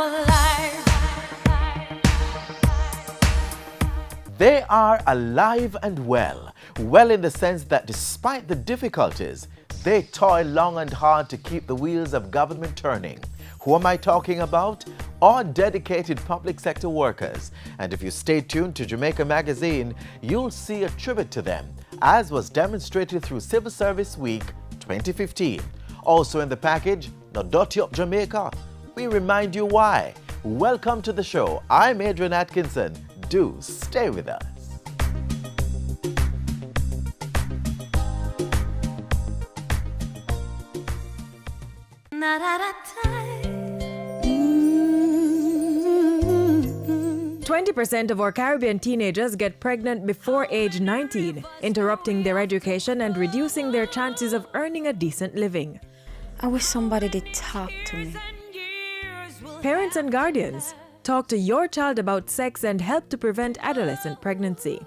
alive. They are alive and well. Well in the sense that despite the difficulties, they toil long and hard to keep the wheels of government turning. Who am I talking about? Our dedicated public sector workers. And if you stay tuned to Jamaica Magazine, you'll see a tribute to them, as was demonstrated through Civil Service Week 2015. Also in the package, now Dirty Up Jamaica. We remind you why. Welcome to the show. I'm Adrian Atkinson. Do stay with us. Not at a time. 20% of our Caribbean teenagers get pregnant before age 19, interrupting their education and reducing their chances of earning a decent living. I wish somebody did talk to me. Parents and guardians, talk to your child about sex and help to prevent adolescent pregnancy.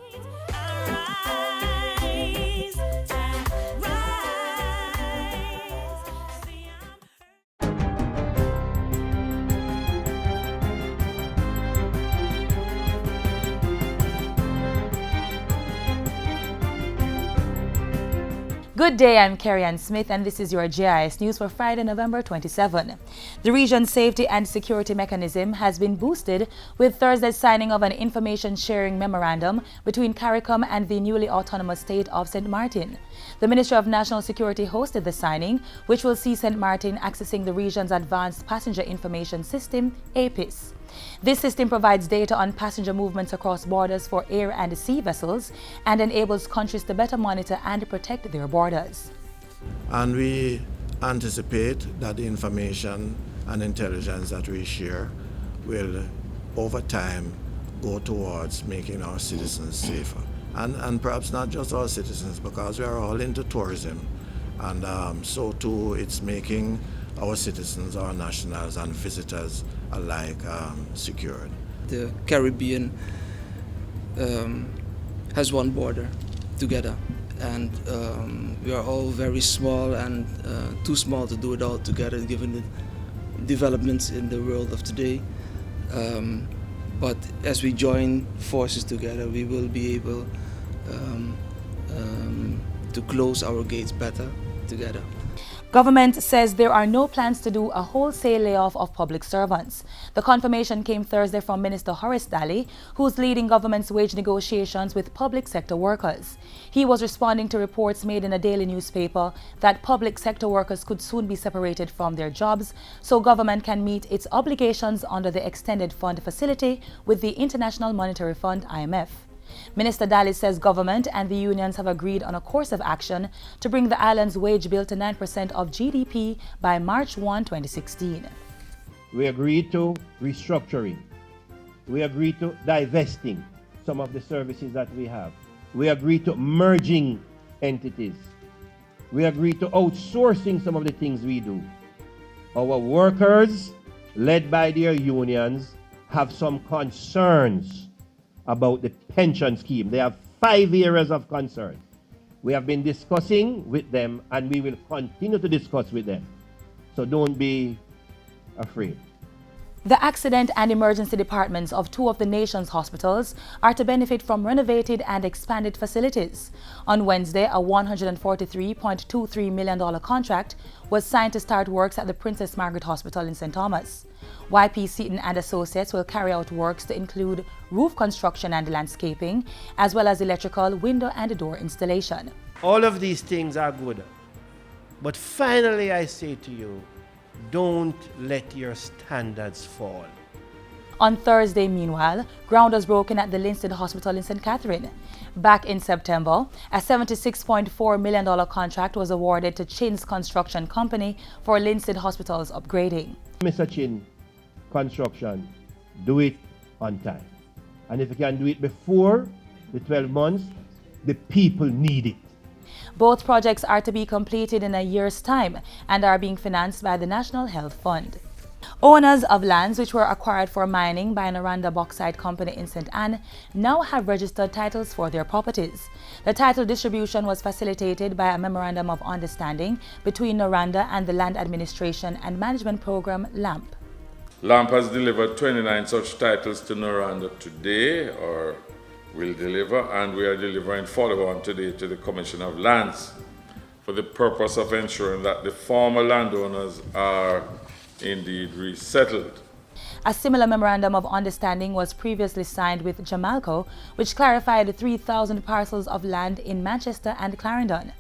Good day, I'm Carrie-Ann Smith and this is your GIS News for Friday, November 27. The region's safety and security mechanism has been boosted with Thursday's signing of an information sharing memorandum between CARICOM and the newly autonomous state of St. Martin. The Ministry of National Security hosted the signing, which will see St. Martin accessing the region's Advanced Passenger Information System, APIS. This system provides data on passenger movements across borders for air and sea vessels and enables countries to better monitor and protect their borders. And we anticipate that the information and intelligence that we share will, over time, go towards making our citizens safer. And perhaps not just our citizens, because we are all into tourism. And so too, it's making our citizens, our nationals and visitors alike secured. The Caribbean has one border together, and we are all very small and too small to do it all together given the developments in the world of today. But as we join forces together, we will be able to close our gates better together. Government says there are no plans to do a wholesale layoff of public servants. The confirmation came Thursday from Minister Horace Daly, who's leading government's wage negotiations with public sector workers. He was responding to reports made in a daily newspaper that public sector workers could soon be separated from their jobs so government can meet its obligations under the Extended Fund Facility with the International Monetary Fund, IMF. Minister Daly says government and the unions have agreed on a course of action to bring the island's wage bill to 9% of GDP by March 1, 2016. We agreed to restructuring. We agreed to divesting some of the services that we have. We agreed to merging entities. We agreed to outsourcing some of the things we do. Our workers, led by their unions, have some concerns about the pension scheme. They have 5 areas of concern. We have been discussing with them and we will continue to discuss with them. So don't be afraid. The accident and emergency departments of 2 of the nation's hospitals are to benefit from renovated and expanded facilities. On Wednesday, a $143.23 million contract was signed to start works at the Princess Margaret Hospital in St. Thomas. YP Seaton and Associates will carry out works to include roof construction and landscaping, as well as electrical, window and door installation. All of these things are good. But finally, I say to you, don't let your standards fall. On Thursday, meanwhile, ground was broken at the Linstead Hospital in St. Catherine. Back in September, a $76.4 million contract was awarded to Chin's Construction Company for Linstead Hospital's upgrading. Mr. Chin Construction, do it on time. And if you can do it before the 12 months, the people need it. Both projects are to be completed in a year's time and are being financed by the National Health Fund. Owners of lands which were acquired for mining by Noranda Bauxite Company in St. Anne now have registered titles for their properties. The title distribution was facilitated by a Memorandum of Understanding between Noranda and the Land Administration and Management Program, LAMP. LAMP has delivered 29 such titles to Noranda today, or will deliver, and we are delivering 41 today to the Commission of Lands for the purpose of ensuring that the former landowners are indeed resettled. A similar memorandum of understanding was previously signed with Jamaica, which clarified 3,000 parcels of land in Manchester and Clarendon.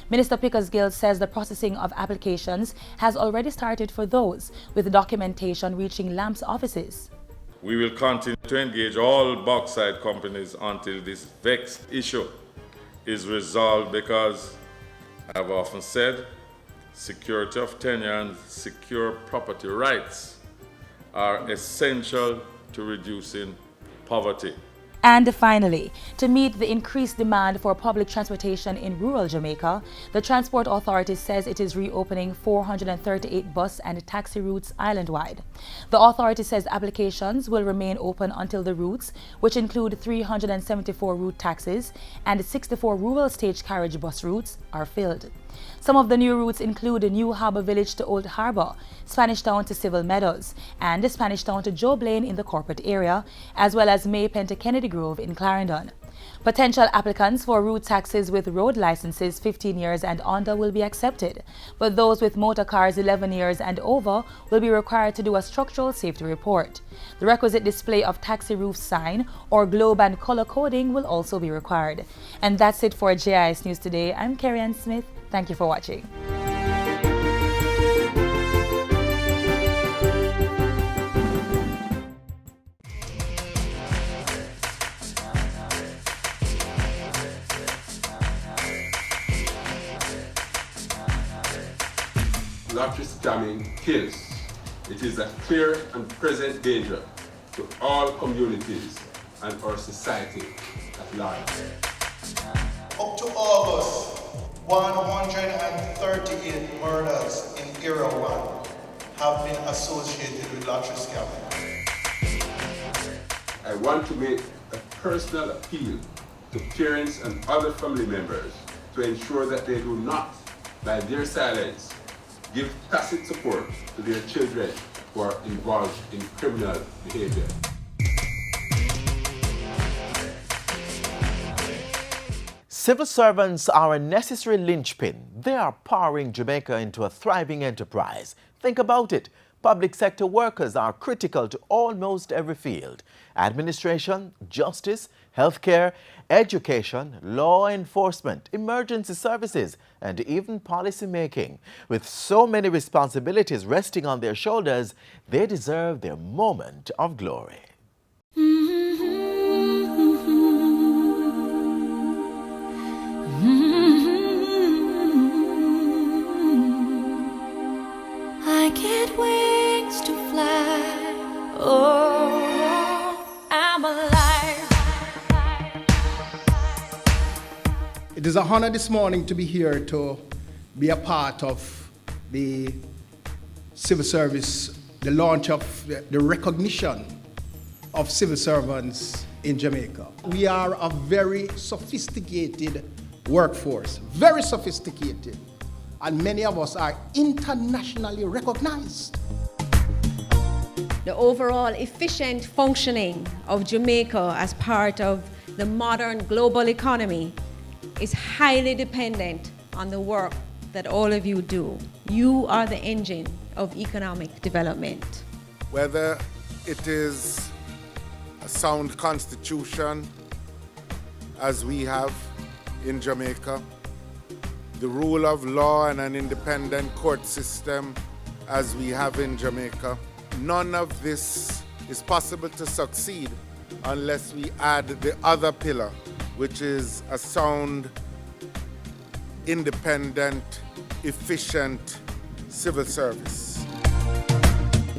Minister Pickersgill says the processing of applications has already started for those with documentation reaching LAMP's offices. We will continue to engage all bauxite companies until this vexed issue is resolved, because I've often said security of tenure and secure property rights are essential to reducing poverty. And finally, to meet the increased demand for public transportation in rural Jamaica, the Transport Authority says it is reopening 438 bus and taxi routes island-wide. The authority says applications will remain open until the routes, which include 374 route taxis and 64 rural stage carriage bus routes, are filled. Some of the new routes include New Harbour Village to Old Harbour, Spanish Town to Civil Meadows, and Spanish Town to Joe Blaine in the corporate area, as well as Maypen to Kennedy Grove in Clarendon. Potential applicants for route taxis with road licenses 15 years and under will be accepted, but those with motor cars 11 years and over will be required to do a structural safety report. The requisite display of taxi roof sign or globe and color coding will also be required. And that's it for JIS News Today. I'm Carrie Ann Smith. Thank you for watching. Lottery scamming kills. It is a clear and present danger to all communities and our society at large. Up to August, 138 murders in Era 1 have been associated with lottery scamming. I want to make a personal appeal to parents and other family members to ensure that they do not, by their silence, give tacit support to their children who are involved in criminal behavior. Civil servants are a necessary linchpin. They are powering Jamaica into a thriving enterprise. Think about it. Public sector workers are critical to almost every field: administration, justice, healthcare, education, law enforcement, emergency services, and even policy making. With so many responsibilities resting on their shoulders, they deserve their moment of glory. I get wings to fly. Oh, I'm alive. It is an honor this morning to be here to be a part of the civil service, the launch of the recognition of civil servants in Jamaica. We are a very sophisticated workforce, very sophisticated, and many of us are internationally recognized. The overall efficient functioning of Jamaica as part of the modern global economy is highly dependent on the work that all of you do. You are the engine of economic development. Whether it is a sound constitution, as we have in Jamaica, the rule of law and an independent court system, as we have in Jamaica, none of this is possible to succeed unless we add the other pillar, which is a sound, independent, efficient civil service.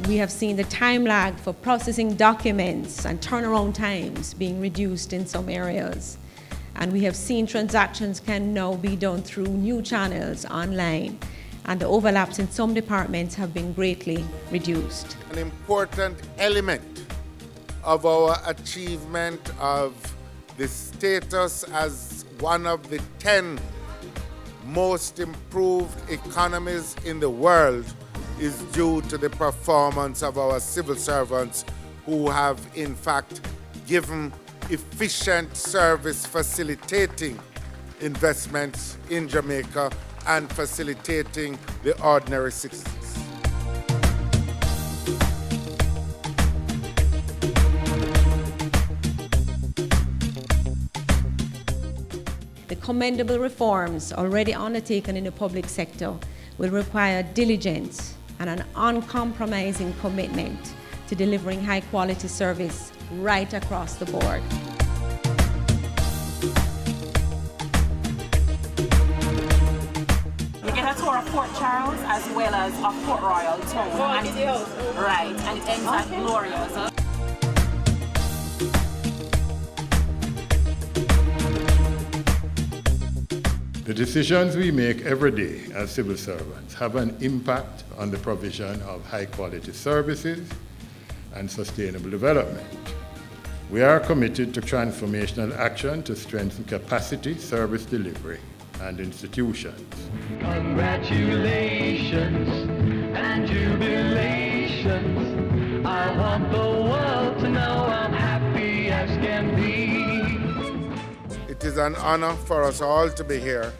We have seen the time lag for processing documents and turnaround times being reduced in some areas. And we have seen transactions can now be done through new channels online, and the overlaps in some departments have been greatly reduced. An important element of our achievement of the status as one of the 10 most improved economies in the world is due to the performance of our civil servants who have in fact given efficient service facilitating investments in Jamaica and facilitating the ordinary citizens. The commendable reforms already undertaken in the public sector will require diligence and an uncompromising commitment to delivering high-quality service right across the board. You get a tour of Port Charles as well as of Port Royal town. Right, and it ends at Glorious. The decisions we make every day as civil servants have an impact on the provision of high-quality services and sustainable development. We are committed to transformational action to strengthen capacity, service delivery, and institutions. Congratulations and jubilations. I want the world to know I'm happy as can be. It is an honor for us all to be here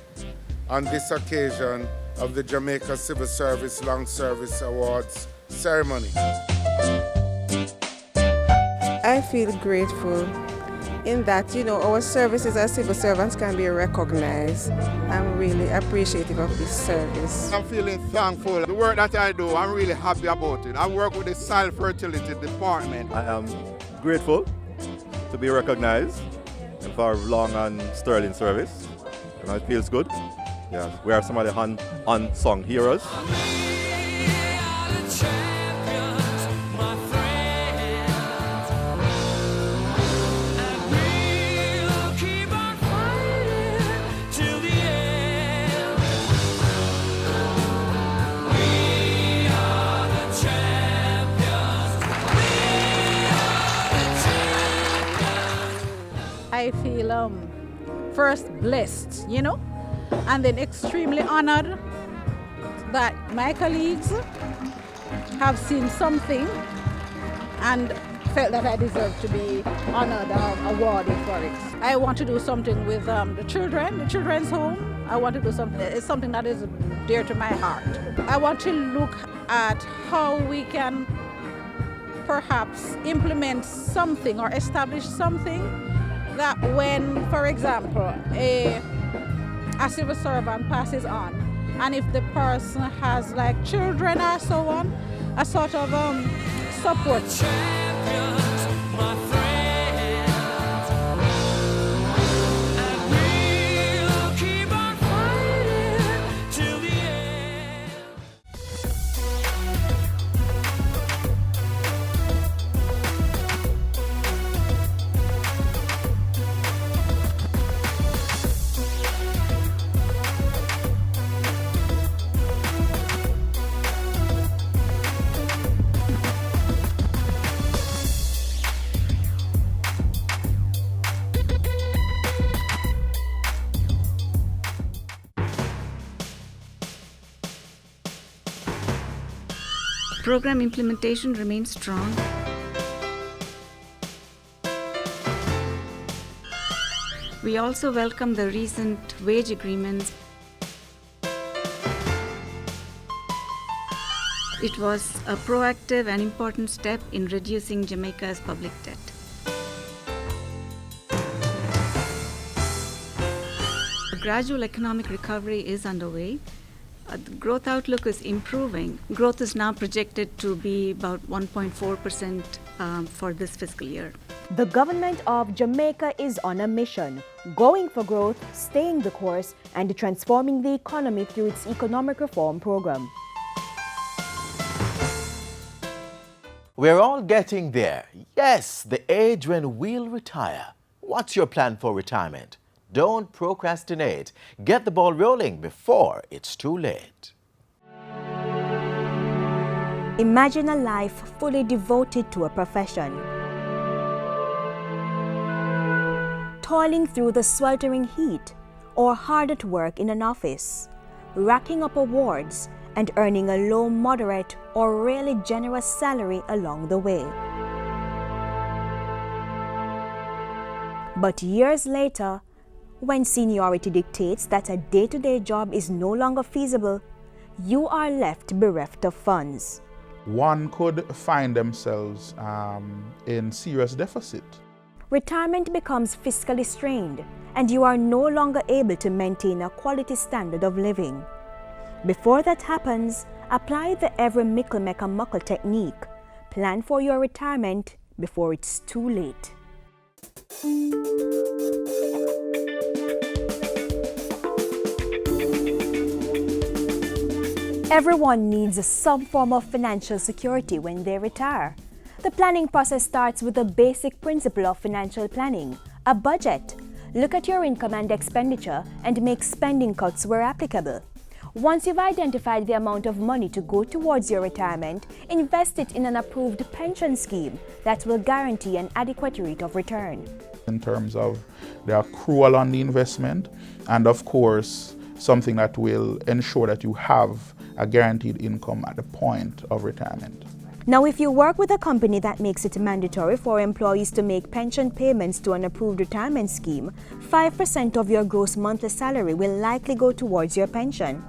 on this occasion of the Jamaica Civil Service Long Service Awards ceremony. I feel grateful in that, our services as civil servants can be recognized. I'm really appreciative of this service. I'm feeling thankful. The work that I do, I'm really happy about it. I work with the soil fertility department. I am grateful to be recognized for long and sterling service. It feels good. Yeah, we are some of the unsung heroes. I feel first blessed, and then extremely honored that my colleagues have seen something and felt that I deserve to be honored or awarded for it. I want to do something with the children's home. I want to do something, it's something that is dear to my heart. I want to look at how we can perhaps implement something or establish something that when, for example, a civil servant passes on, and if the person has like children or so on, a sort of support. Program implementation remains strong. We also welcome the recent wage agreements. It was a proactive and important step in reducing Jamaica's public debt. A gradual economic recovery is underway. The growth outlook is improving. Growth is now projected to be about 1.4% for this fiscal year. The government of Jamaica is on a mission, going for growth, staying the course, and transforming the economy through its economic reform program. We're all getting there. Yes, the age when we'll retire. What's your plan for retirement? Don't procrastinate. Get the ball rolling before it's too late. Imagine a life fully devoted to a profession. Toiling through the sweltering heat or hard at work in an office, racking up awards and earning a low, moderate, or really generous salary along the way. But years later, when seniority dictates that a day-to-day job is no longer feasible, you are left bereft of funds. One could find themselves in serious deficit. Retirement becomes fiscally strained, and you are no longer able to maintain a quality standard of living. Before that happens, apply the every mickle make a muckle technique. Plan for your retirement before it's too late. Everyone needs some form of financial security when they retire. The planning process starts with the basic principle of financial planning, a budget. Look at your income and expenditure and make spending cuts where applicable. Once you've identified the amount of money to go towards your retirement, invest it in an approved pension scheme that will guarantee an adequate rate of return. In terms of the accrual on the investment, and of course, something that will ensure that you have a guaranteed income at the point of retirement. Now, if you work with a company that makes it mandatory for employees to make pension payments to an approved retirement scheme, 5% of your gross monthly salary will likely go towards your pension.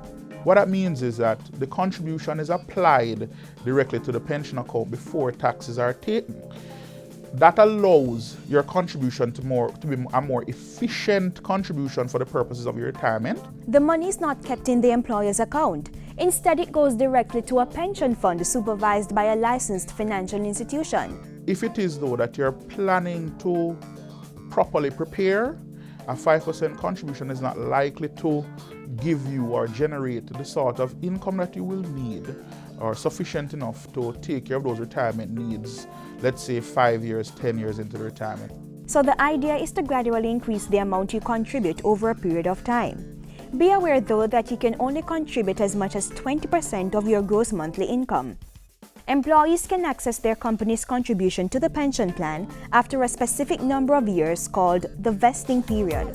What that means is that the contribution is applied directly to the pension account before taxes are taken. That allows your contribution to be a more efficient contribution for the purposes of your retirement. The money is not kept in the employer's account. Instead, it goes directly to a pension fund supervised by a licensed financial institution. If it is, though, that you're planning to properly prepare, a 5% contribution is not likely to give you or generate the sort of income that you will need or sufficient enough to take care of those retirement needs, let's say 5 years, 10 years into the retirement. So the idea is to gradually increase the amount you contribute over a period of time. Be aware, though, that you can only contribute as much as 20% of your gross monthly income. Employees can access their company's contribution to the pension plan after a specific number of years called the vesting period.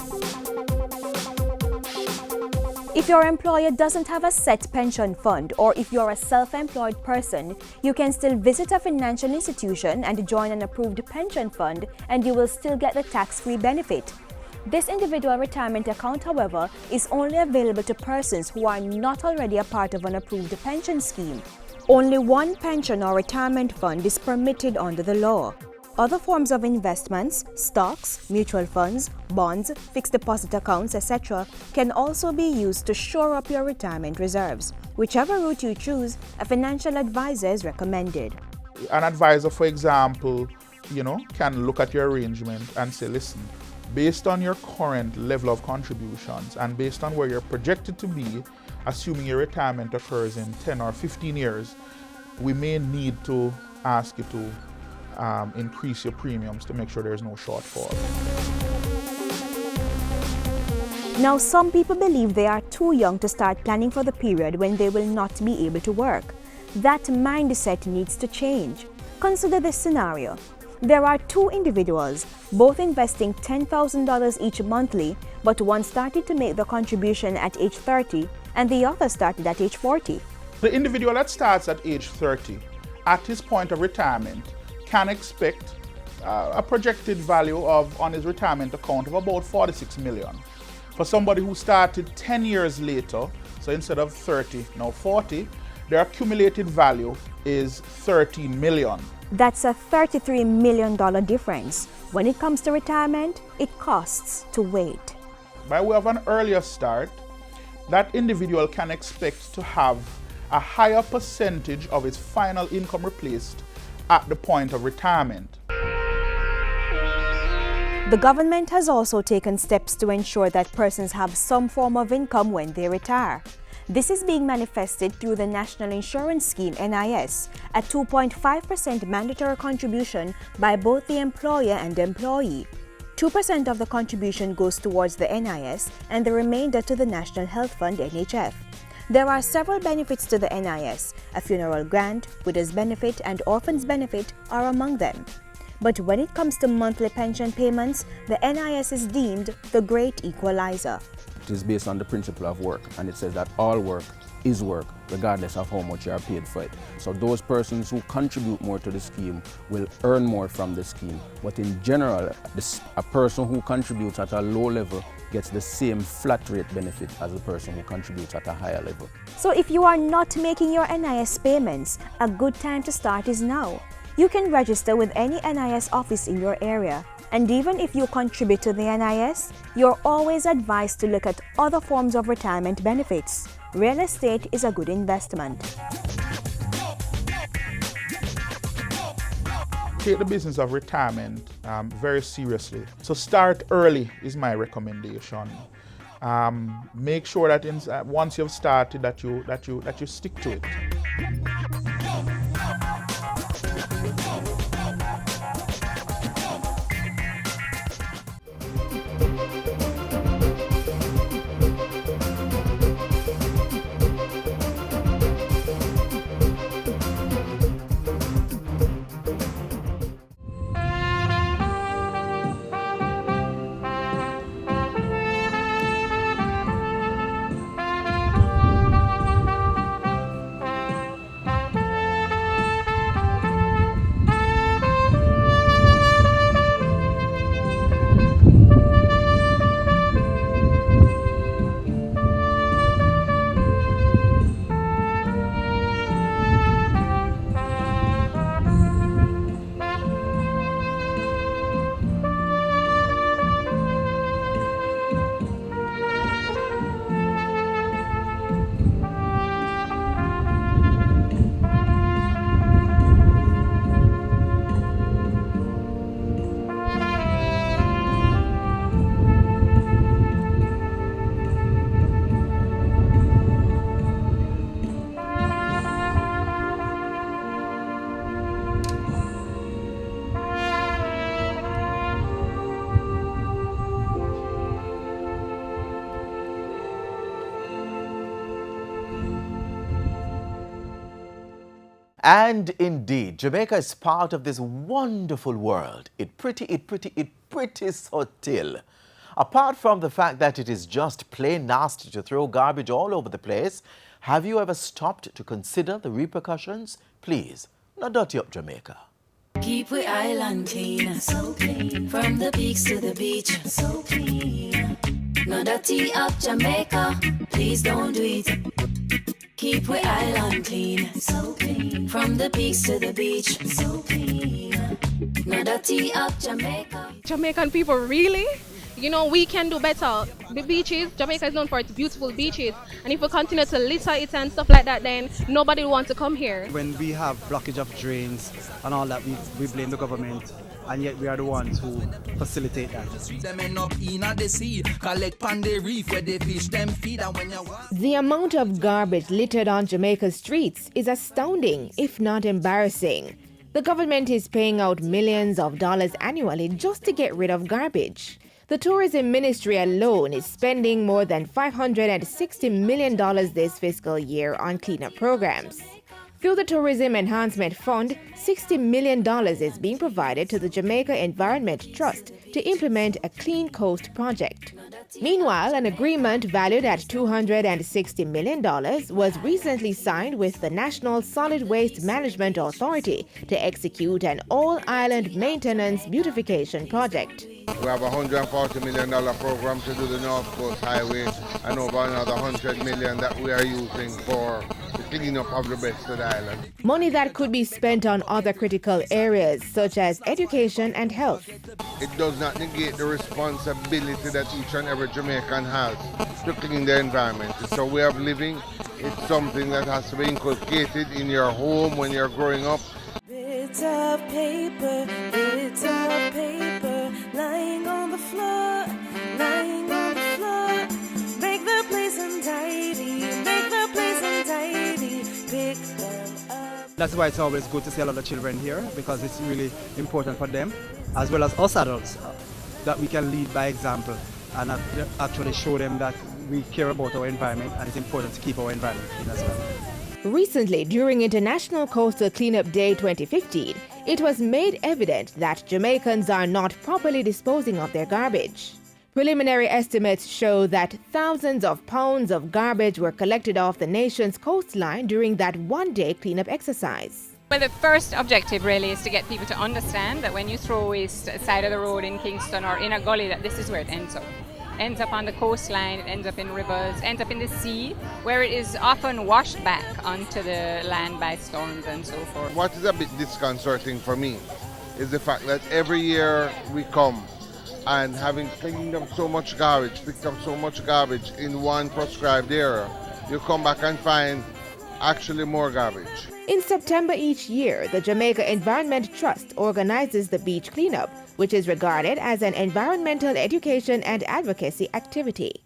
If your employer doesn't have a set pension fund, or if you're a self-employed person, you can still visit a financial institution and join an approved pension fund, and you will still get the tax-free benefit. This individual retirement account, however, is only available to persons who are not already a part of an approved pension scheme. Only one pension or retirement fund is permitted under the law. Other forms of investments, stocks, mutual funds, bonds, fixed deposit accounts, etc., can also be used to shore up your retirement reserves. Whichever route you choose, a financial advisor is recommended. An advisor, for example, can look at your arrangement and say, listen, based on your current level of contributions and based on where you're projected to be, assuming your retirement occurs in 10 or 15 years, we may need to ask you to increase your premiums to make sure there's no shortfall. Now, some people believe they are too young to start planning for the period when they will not be able to work. That mindset needs to change. Consider this scenario. There are two individuals, both investing $10,000 each monthly, but one started to make the contribution at age 30 and the other started at age 40. The individual that starts at age 30, at his point of retirement, can expect a projected value on his retirement account of about 46 million. For somebody who started 10 years later, so instead of 30, now 40, their accumulated value is 13 million. That's a $33 million difference. When it comes to retirement, it costs to wait. By way of an earlier start, that individual can expect to have a higher percentage of his final income replaced at the point of retirement. The government has also taken steps to ensure that persons have some form of income when they retire. This is being manifested through the National Insurance Scheme (NIS), a 2.5% mandatory contribution by both the employer and employee. 2% of the contribution goes towards the NIS and the remainder to the National Health Fund (NHF). There are several benefits to the NIS. A funeral grant, widow's benefit, and orphan's benefit are among them. But when it comes to monthly pension payments, the NIS is deemed the great equalizer. It is based on the principle of work, and it says that all work is work, regardless of how much you are paid for it. So those persons who contribute more to the scheme will earn more from the scheme. But in general, a person who contributes at a low level gets the same flat rate benefit as the person who contributes at a higher level. So if you are not making your NIS payments, a good time to start is now. You can register with any NIS office in your area. And even if you contribute to the NIS, you're always advised to look at other forms of retirement benefits. Real estate is a good investment. Take the business of retirement very seriously. So start early is my recommendation. Make sure that once you've started that you stick to it. And indeed, Jamaica is part of this wonderful world. It pretty subtle. Apart from the fact that it is just plain nasty to throw garbage all over the place, have you ever stopped to consider the repercussions? Please, not dirty up Jamaica. Keep we island clean, so clean. From the peaks to the beach, so clean. Not dirty up Jamaica, please don't do it. Keep we island clean, so clean. From the peaks to the beach, so clean. Not dirty up Jamaica. Jamaican people, really? You know, we can do better. The beaches, Jamaica is known for its beautiful beaches. And if we continue to litter it and stuff like that, then nobody will want to come here. When we have blockage of drains and all that, we blame the government. And yet we are the ones who facilitate that. The amount of garbage littered on Jamaica's streets is astounding, if not embarrassing. The government is paying out millions of dollars annually just to get rid of garbage. The tourism ministry alone is spending more than $560 million this fiscal year on cleanup programs. Through the Tourism Enhancement Fund, $60 million is being provided to the Jamaica Environment Trust to implement a Clean Coast project. Meanwhile, an agreement valued at $260 million was recently signed with the National Solid Waste Management Authority to execute an all-island maintenance beautification project. We have a $140 million program to do the North Coast Highway and over another $100 million that we are using for the cleanup of the rest of the island. Money that could be spent on other critical areas such as education and health. It does not negate the responsibility that each and every Jamaican has to clean their environment. So way of living, it's something that has to be inculcated in your home when you're growing up. Bits of paper, lying on the floor, lying on the floor. Make the place untidy, make the place untidy, pick them up. That's why it's always good to see a lot of children here, because it's really important for them, as well as us adults, that we can lead by example and actually show them that we care about our environment and it's important to keep our environment clean as well. Recently, during International Coastal Cleanup Day 2015, it was made evident that Jamaicans are not properly disposing of their garbage. Preliminary estimates show that thousands of pounds of garbage were collected off the nation's coastline during that one-day cleanup exercise. Well, the first objective really is to get people to understand that when you throw waste at the side of the road in Kingston or in a gully, that this is where it ends up. Ends up on the coastline, it ends up in rivers, ends up in the sea, where it is often washed back onto the land by storms and so forth. What is a bit disconcerting for me is the fact that every year we come and having cleaned up so much garbage, picked up so much garbage in one prescribed area, you come back and find actually more garbage. In September each year, the Jamaica Environment Trust organizes the beach cleanup, which is regarded as an environmental education and advocacy activity.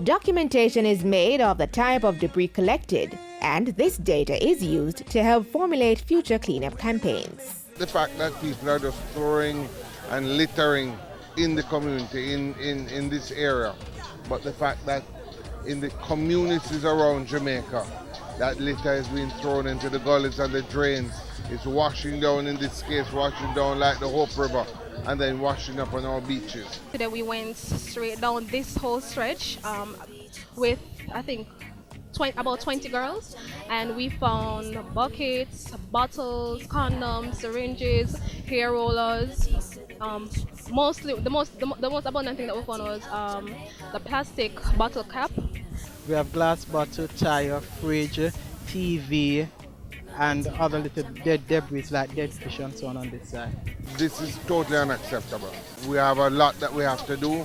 Documentation is made of the type of debris collected, and this data is used to help formulate future cleanup campaigns. The fact that people are just throwing and littering in the community, in this area, but the fact that in the communities around Jamaica, that litter is being thrown into the gullies and the drains. It's washing down, in this case, washing down like the Hope River, and then washing up on our beaches. Today we went straight down this whole stretch with, I think, about 20 girls, and we found buckets, bottles, condoms, syringes, hair rollers. Mostly, the most abundant thing that we found was the plastic bottle cap. We have glass bottle, tire, fridge, TV, and other little dead debris like dead fish and so on this side. This is totally unacceptable. We have a lot that we have to do.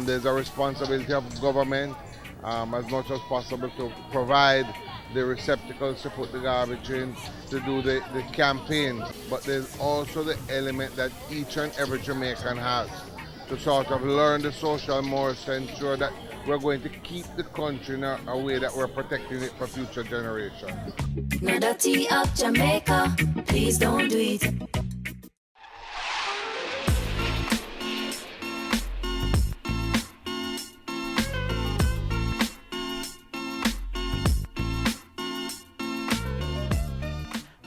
There's a responsibility of government as much as possible to provide the receptacles to put the garbage in, to do the campaign. But there's also the element that each and every Jamaican has to sort of learn the social mores to ensure that we're going to keep the country in a way that we're protecting it for future generations. No dirty up Jamaica, please don't do it.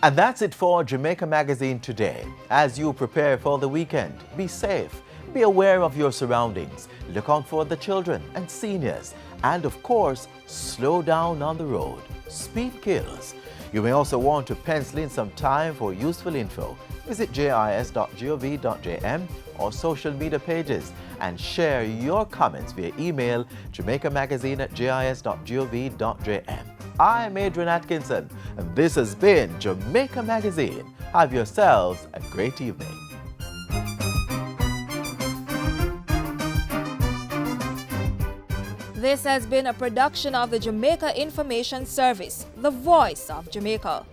And that's it for Jamaica Magazine today. As you prepare for the weekend, be safe, be aware of your surroundings, look out for the children and seniors, and of course, slow down on the road. Speed kills. You may also want to pencil in some time for useful info. Visit jis.gov.jm or social media pages and share your comments via email jamaicamagazine@jis.gov.jm. I'm Adrian Atkinson, and this has been Jamaica Magazine. Have yourselves a great evening. This has been a production of the Jamaica Information Service, the voice of Jamaica.